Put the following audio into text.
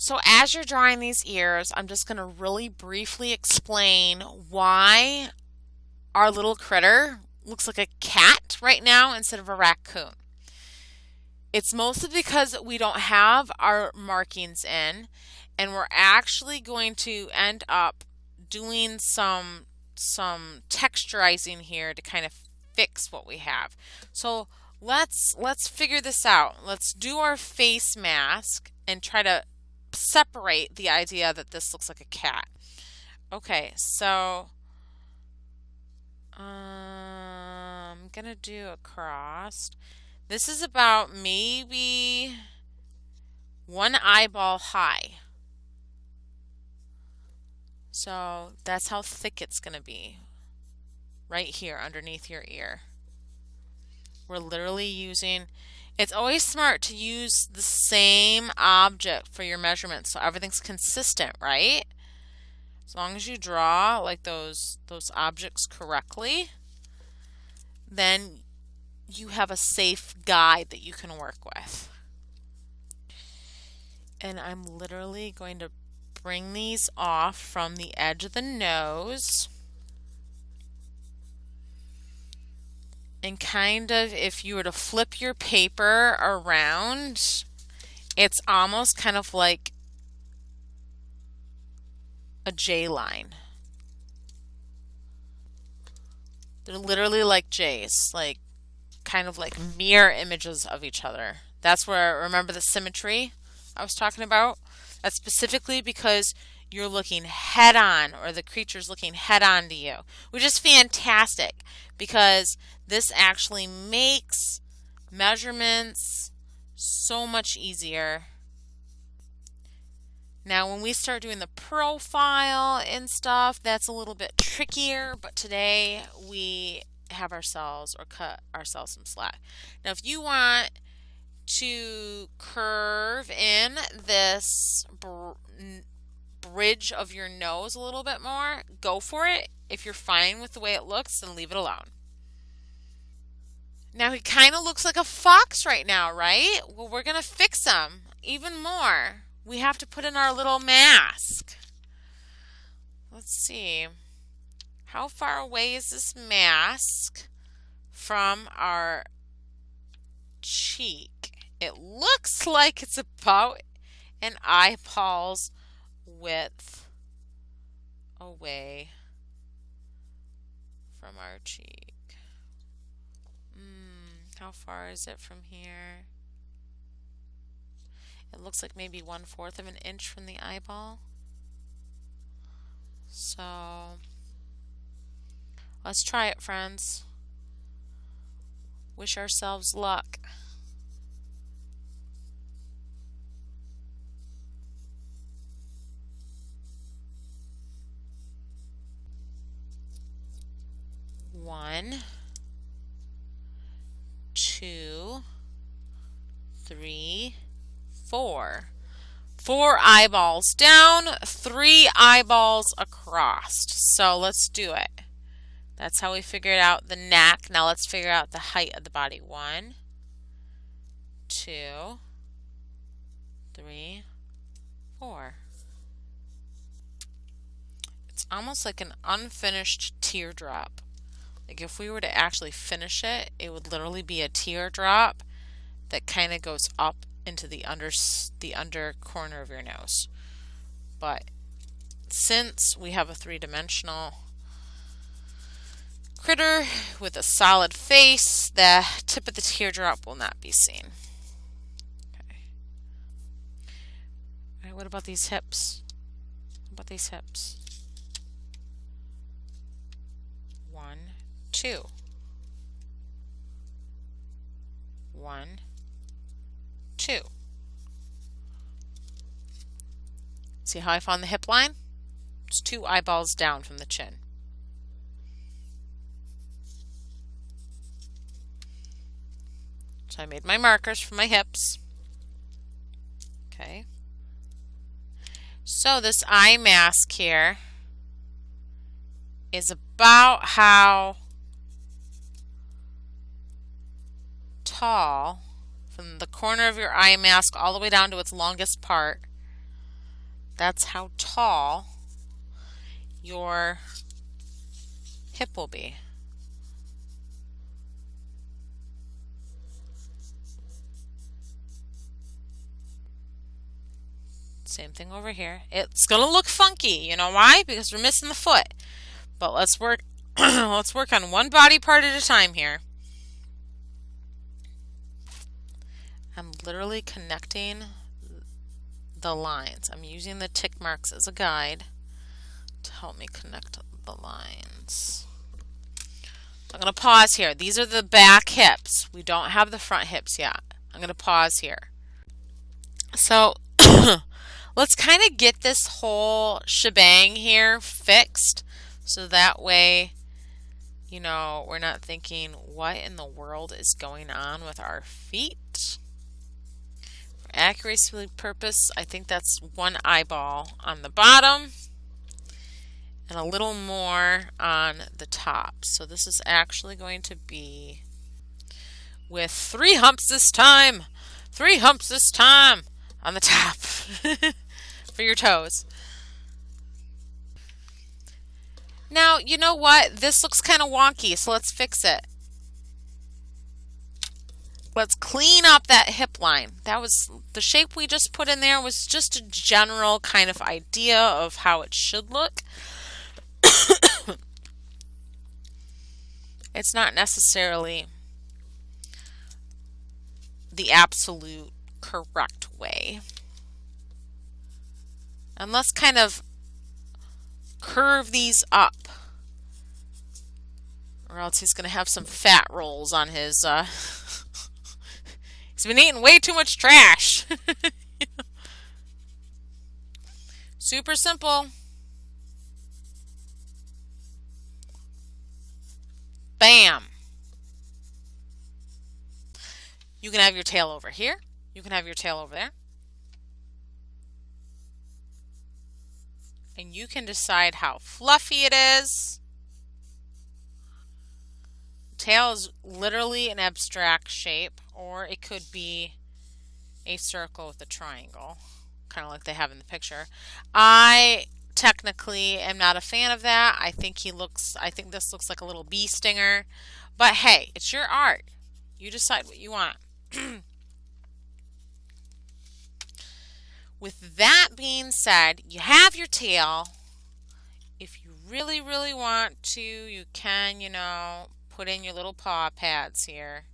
So as you're drawing these ears, I'm just going to really briefly explain why our little critter looks like a cat right now instead of a raccoon. It's mostly because we don't have our markings in, and we're actually going to end up doing some texturizing here to kind of fix what we have. So let's figure this out. Let's do our face mask and try to separate the idea that this looks like a cat. Okay, so I'm gonna do a cross. This is about maybe one eyeball high. So that's how thick it's gonna be. Right here underneath your ear. We're literally using, it's always smart to use the same object for your measurements so everything's consistent, right? As long as you draw like those objects correctly, then you have a safe guide that you can work with. And I'm literally going to bring these off from the edge of the nose. And kind of, if you were to flip your paper around, it's almost kind of like a J line. They're literally like J's, like kind of like mirror images of each other. That's where, remember the symmetry I was talking about? That's specifically because you're looking head on, or the creature's looking head on to you, which is fantastic because this actually makes measurements so much easier. Now, when we start doing the profile and stuff, that's a little bit trickier, but today we have ourselves, or cut ourselves some slack. Now, if you want to curve in this bridge of your nose a little bit more, go for it. If you're fine with the way it looks, then leave it alone. Now he kind of looks like a fox right now, right? Well, we're going to fix him even more. We have to put in our little mask. Let's see. How far away is this mask from our cheek? It looks like it's about an eyeball's width away from our cheek. How far is it from here? It looks like maybe 1/4 of an inch from the eyeball. So let's try it, friends. Wish ourselves luck. One, 2, 3, 4. 4 eyeballs down, 3 eyeballs across. So let's do it. That's how we figured out the neck. Now let's figure out the height of the body. 1, 2, 3, 4. It's almost like an unfinished teardrop. Like if we were to actually finish it, it would literally be a teardrop that kind of goes up into the under corner of your nose. But since we have a 3-dimensional critter with a solid face, the tip of the teardrop will not be seen. Okay. All right, what about these hips? What about these hips? 1, 2. 1, 2. See how I found the hip line? It's 2 eyeballs down from the chin. So I made my markers for my hips. Okay. So this eye mask here is about how tall from the corner of your eye mask all the way down to its longest part That's how tall your hip will be. Same thing over here. It's gonna look funky. You know why? Because we're missing the foot. But let's work let's work on one body part at a time here. I'm literally connecting the lines. I'm using the tick marks as a guide to help me connect the lines. I'm going to pause here. These are the back hips. We don't have the front hips yet. I'm going to pause here. So let's kind of get this whole shebang here fixed so that way, you know, we're not thinking, what in the world is going on with our feet? For accuracy purpose, I think that's one eyeball on the bottom and a little more on the top. So this is actually going to be with 3 humps this time. 3 humps this time on the top for your toes. Now, you know what? This looks kind of wonky, so let's fix it. Let's clean up that hip line. That was the shape we just put in there was just a general kind of idea of how it should look. It's not necessarily the absolute correct way. And let's kind of curve these up, or else he's going to have some fat rolls on his he's been eating way too much trash. Super simple. Bam. You can have your tail over here. You can have your tail over there. And you can decide how fluffy it is. Tail is literally an abstract shape, or it could be a circle with a triangle, kind of like they have in the picture. I technically am not a fan of that. I think this looks like a little bee stinger. But hey, it's your art. You decide what you want. With that being said, you have your tail. If you really, really want to, you can, you know, put in your little paw pads here.